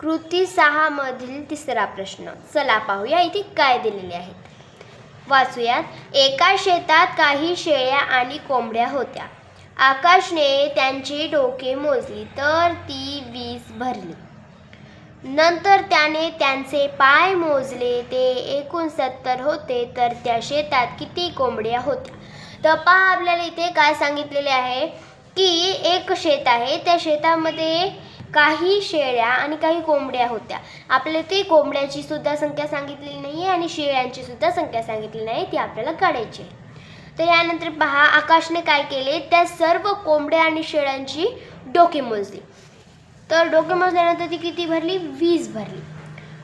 कृती 6 मधील तिसरा प्रश्न. चला पाहूया इथे काय दिलेले आहे. वाचूयात. एका शेतात काही शेळ्या आणि कोंबड्या होत्या. आकाशने त्यांची डोके मोजली तर ती 20 भरली. नंतर त्याने त्यांचे पाय मोजले, ते एकूण 70 होते. तर त्या शेतात किती कोंबड्या होत्या? तर पहा, आपल्याला इथे काय सांगितलेले आहे की एक शेत आहे, त्या शेतामध्ये काही शेळ्या आणि काही कोंबड्या होत्या. आपल्याला ते कोंबड्याची सुद्धा संख्या सांगितलेली नाही आहे आणि शेळ्यांची सुद्धा संख्या सांगितलेली नाही, ती आपल्याला काढायची आहे. तर यानंतर पहा, आकाशने काय केले, त्या सर्व कोंबड्या आणि शेळ्यांची डोके मोजली. तर डोके मोजल्यानंतर ती किती भरली? 20 भरली.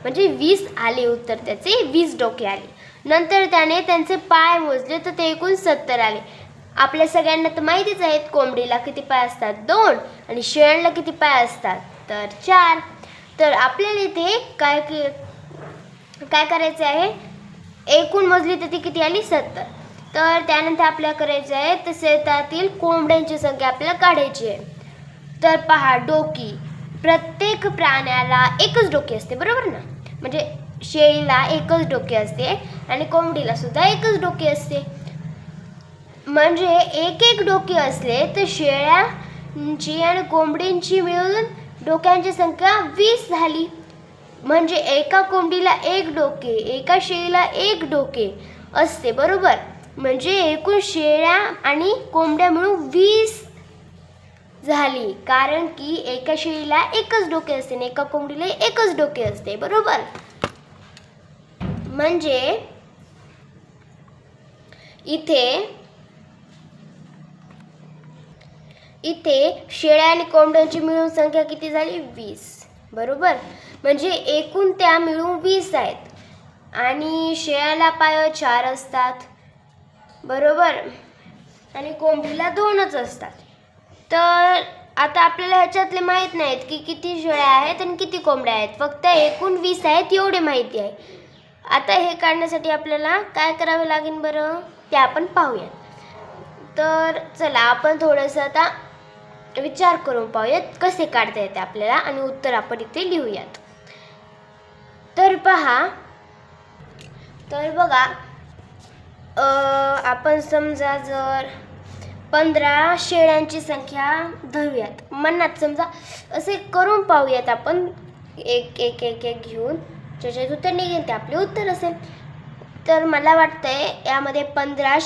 म्हणजे 20 आले उत्तर त्याचे, 20 डोके आले. नंतर त्याने त्यांचे पाय मोजले तर ते एकूण 70 आले. आपल्या सगळ्यांना तर माहितीच आहेत, कोंबडीला किती पाय असतात? 2 आणि शेळ्यांना किती पाय असतात? तर 4. तर आपल्याला इथे काय करायचं आहे? एकूण मोजली तर ती किती आली? 70. तर त्यानंतर आपल्याला करायचं आहे तर शेतातील कोंबड्यांची संख्या आपल्याला काढायची आहे. तर पहा, डोकी. प्रत्येक प्राण्याला एकच डोके असते, बरोबर ना? म्हणजे शेळीला एकच डोके असते आणि कोंबडीला सुद्धा एकच डोके असते. म्हणजे एक डोके असले तर शेळ्यांची आणि कोंबडींची मिळून डोक्यांची संख्या 20 झाली. म्हणजे एका कोंबडीला एक डोके, एका शेळीला एक डोके असते, बरोबर? म्हणजे एकूण शेळ्या आणि कोंबड्या मिळून 20 झाली, कारण की एका शेळीला एकच डोके असते आणि एका कोंबडीला एकच डोके असते, बरोबर? म्हणजे इथे शेळ्या आणि कोंबड्यांची मिळून संख्या किती झाली? 20, बरोबर? म्हणजे एकूण त्या मिळून 20 आहेत आणि शेळ्याला पाय 4 असतात, बरोबर? आणि कोंबडीला 2च असतात. तर आता आपल्याला ह्याच्यातले माहीत नाहीत की किती शेळ्या आहेत आणि किती कोंबड्या आहेत, फक्त एकूण 20 आहेत एवढे माहिती आहे. आता हे काढण्यासाठी आपल्याला काय करावे लागेल बरं, ते आपण पाहूया. तर चला आपण थोडंसं आता विचार करून पाहूयात कसे काढता येते आपल्याला आणि उत्तर आपण इथे लिहूयात. तर पहा, तर बघा, आपण समजा जर 15 शेळ्यांची संख्या धरूयात मनात, समजा असे करून पाहूयात आपण एक एक एक एक घेऊन, ज्याच्यात उत्तर निघेल ते आपले उत्तर असेल. तर मला वाटतंय यामध्ये 15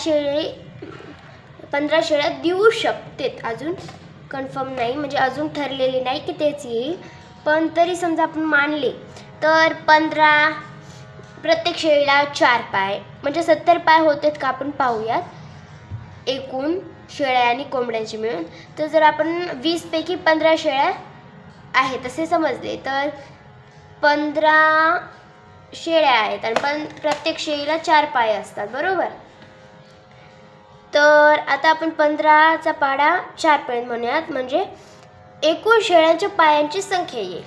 शेळ्या देऊ शकतेत. अजून कन्फर्म नाही, म्हणजे अजून ठरलेले नाही की तेच येईल, पण तरी समजा आपण मानले तर 15, प्रत्येक शेळीला 4 पाय, म्हणजे 70 पाय होतेत का आपण पाहूयात एकूण शेळ्या आणि कोंबड्यांची मिळून. तर जर आपण 20 पैकी 15 शेळ्या आहेत असे समजले तर 15 शेळ्या आहेत आणि प्रत्येक शेळीला 4 पाय असतात, बरोबर? तर आता आपण 15चा पाढा 4 पर्यंत म्हणूयात, म्हणजे एकूण शेळ्यांच्या पायांची संख्या येईल.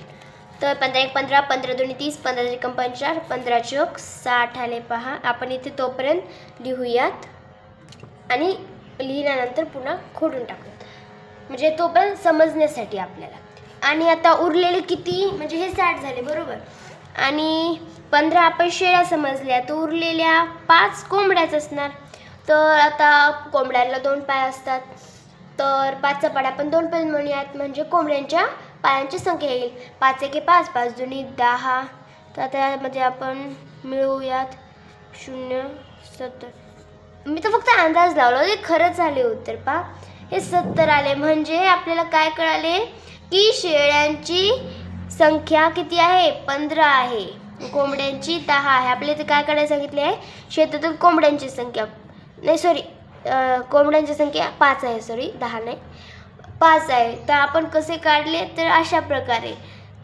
तर 15 1 15, 15 2 30, 15 3 45, 15 चौक 60 आले. पहा, आपण इथे तोपर्यंत लिहूयात आणि लिहिल्यानंतर पुन्हा खोडून टाकूयात, म्हणजे तोपर्यंत समजण्यासाठी आपल्याला. आणि आता उरलेले किती, म्हणजे हे 60 झाले, बरोबर? आणि 15 आपण शेळ्या समजल्या, तर उरलेल्या 5 कोंबड्याच असणार. तर आता कोंबड्यांना 2 पाय असतात, तर 5चा पाढा आपण 2 पर्यंत म्हणूयात, म्हणजे कोंबड्यांच्या पायांची संख्या येईल. 5 1 5, 5 2 10. तर त्यामध्ये आपण मिळवूयात 0 70. मी तर फक्त अंदाज लावला, ते खरंच आले उत्तर. पहा, हे 70 आले. म्हणजे आपल्याला काय कळाले की शेळ्यांची संख्या किती आहे? 15 आहे, कोंबड्यांची 10 आहे. आपल्याला इथे काय करायला सांगितले आहे? शेतातील कोंबड्यांची संख्या, नाही सॉरी, कोंबड्यांची संख्या 5 आहे, सॉरी 10 नाही, 5 आहे. तर आपण कसे काढले? तर अशा प्रकारे.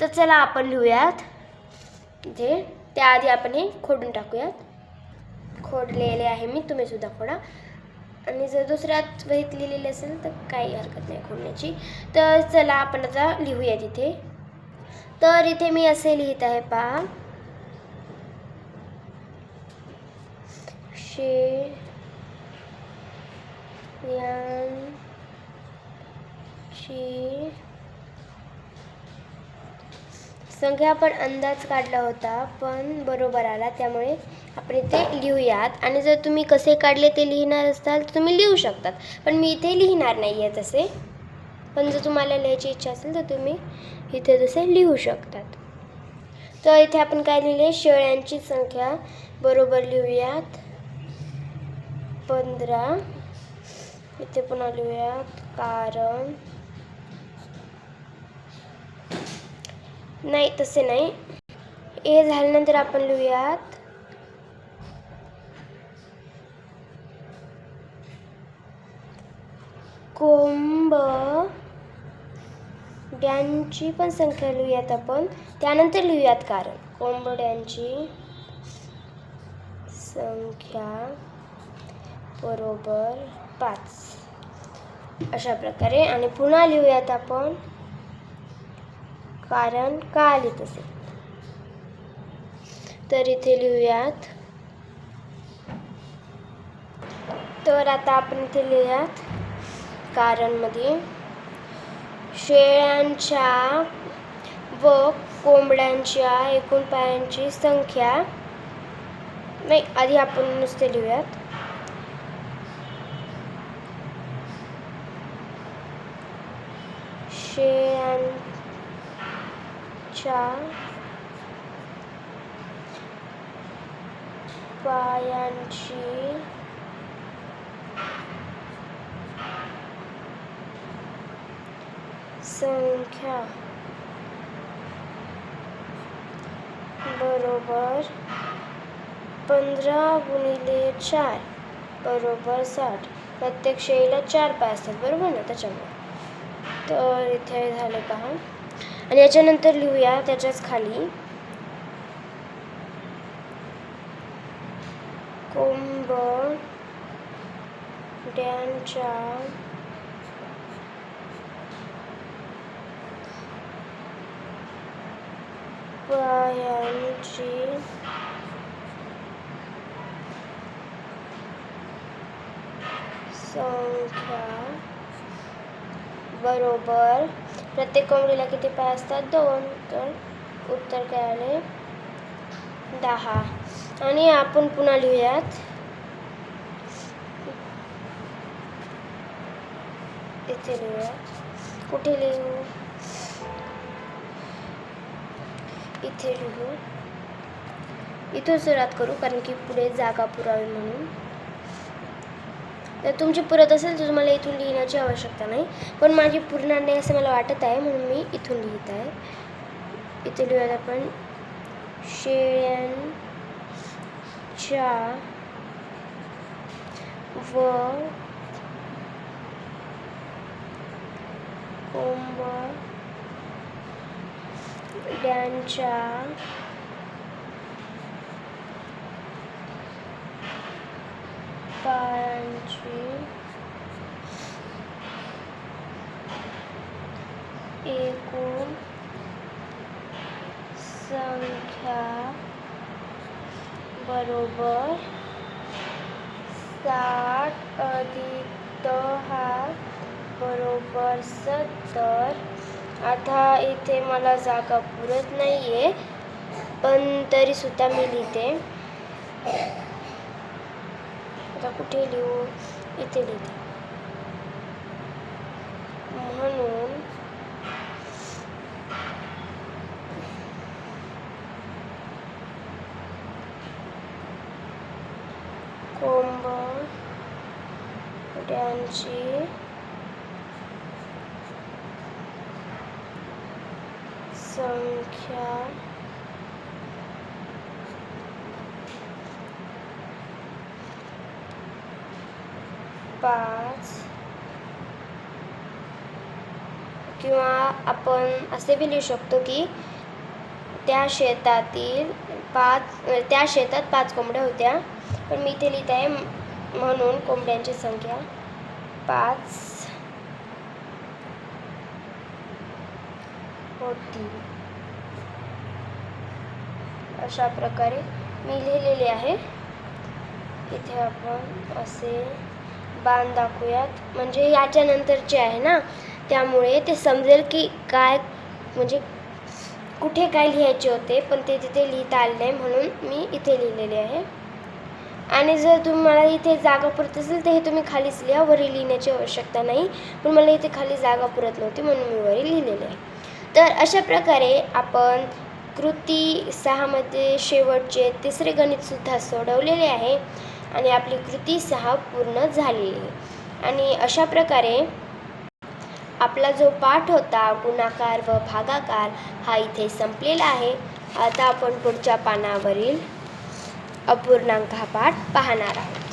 तर चला आपण लिहूयात, जे त्याआधी आपण हे खोडून टाकूयात. खोडलेले आहे मी, तुम्ही सुद्धा खोडा. आणि जर दुसऱ्याच वहीत लिहिलेले असेल तर काही हरकत नाही खोडण्याची. तर चला आपण आता लिहूया तिथे. तर इथे मी असे लिहित आहे, पहा, शेळ्यांची संख्या आपण अंदाज काढला होता पण बरोबर आला, त्यामुळे आपण इथे लिहूयात. आणि जर तुम्ही कसे काढले ते लिहिणार असाल तर तुम्ही लिहू शकतात, पण मी इथे लिहिणार नाही आहे तसे. पण जर तुम्हाला लिहायची इच्छा असेल तर तुम्ही इथे तसे लिहू शकतात. तर इथे आपण काय लिहिले, शेळ्यांची संख्या बरोबर लिहूयात 15. इथे पुन्हा लिहूयात कारण नाही, तसे नाही. हे झाल्यानंतर आपण लिहूयात कोंबड्यांची पण संख्या लिहूयात आपण, त्यानंतर लिहूयात कारण. कोंबड्यांची संख्या बरोबर 5 अशा प्रकारे. आणि पुन्हा लिहूयात आपण कारण का आले तसे. तर इथे लिहूयात. तर आता आपण इथे लिहूयात कारणमध्ये शेळ्यांच्या व कोंबड्यांच्या एकूण पायांची संख्या नाही, आधी आपण नुसते लिहूयात शेळ्यांच्या पायांची संख्या बरोबर 15 गुणिले 4 बरोबर 60. प्रत्येक शेळीला 4 पाय असतात, बरोबर ना, त्याच्यामुळे. तर इथे झाले पहा. आणि याच्यानंतर लिहूया त्याच्याच खाली कोंबड्यांच्या पायांची संख्या बरोबर प्रत्येक कोंबडीला किती पाय असतात, 2. तर उत्तर काय आले, 10. आणि आपण पुन्हा लिहूयात इथे लिहूयात. कुठे लिहू, इथे लिहू. इथून सुरुवात करू कारण की पुढे जागा पुरावी म्हणून. तर तुमची पुरत असेल तर तुम्हाला इथून लिहिण्याची आवश्यकता नाही, पण माझी पूर्ण नाही असं मला वाटत आहे म्हणून मी इथून लिहित आहे. इथे लिहूयात आपण शेळ्यांच्या व कोंबड्यांच्या पायांची एकूण संख्या बरोबर 60 अधिक 10 बरोबर 70. आता इथे मला जागा पुरत नाही आहे, पण तरीसुद्धा मी लिहिते. आता कुठे लिहू, इथे लिहिते. म्हणून कोंबड्यांची संख्या पाच, किंवा आपण असे बी लिहू शकतो की त्या शेतात 5 कोंबड्या होत्या, पण मी इथे लिहित आहे म्हणून कोंबड्यांची संख्या 5 होती. अशा प्रकारे मी लिहिलेले आहे. इथे आपण असे बाण दाखवूयात, म्हणजे याच्या नंतरचे आहे ना, त्यामुळे ते समजेल की काय म्हणजे कुठे काय लिहायचे होते पण ते तिथे लिहिता आले नाही, म्हणून मी इथे लिहिलेले आहे. आणि जर तुम्हाला इथे जागा पुरत असेल तर हे तुम्ही खालीच लिहा, वरी लिहिण्याची आवश्यकता नाही. पण मला इथे खाली जागा पुरत नव्हती म्हणून मी वरी लिहिलेले आहे. तर अशा प्रकारे आपण कृती 6मध्ये शेवटचे तिसरे गणितसुद्धा सोडवलेले आहे आणि आपली कृती 6 पूर्ण झालेली आहे. आणि अशा प्रकारे आपला जो पाठ होता गुणाकार व भागाकार हा इथे संपलेला आहे. आता आपण पुढच्या पानावरील अपूर्णांक हा पाठ पाहणार आहोत.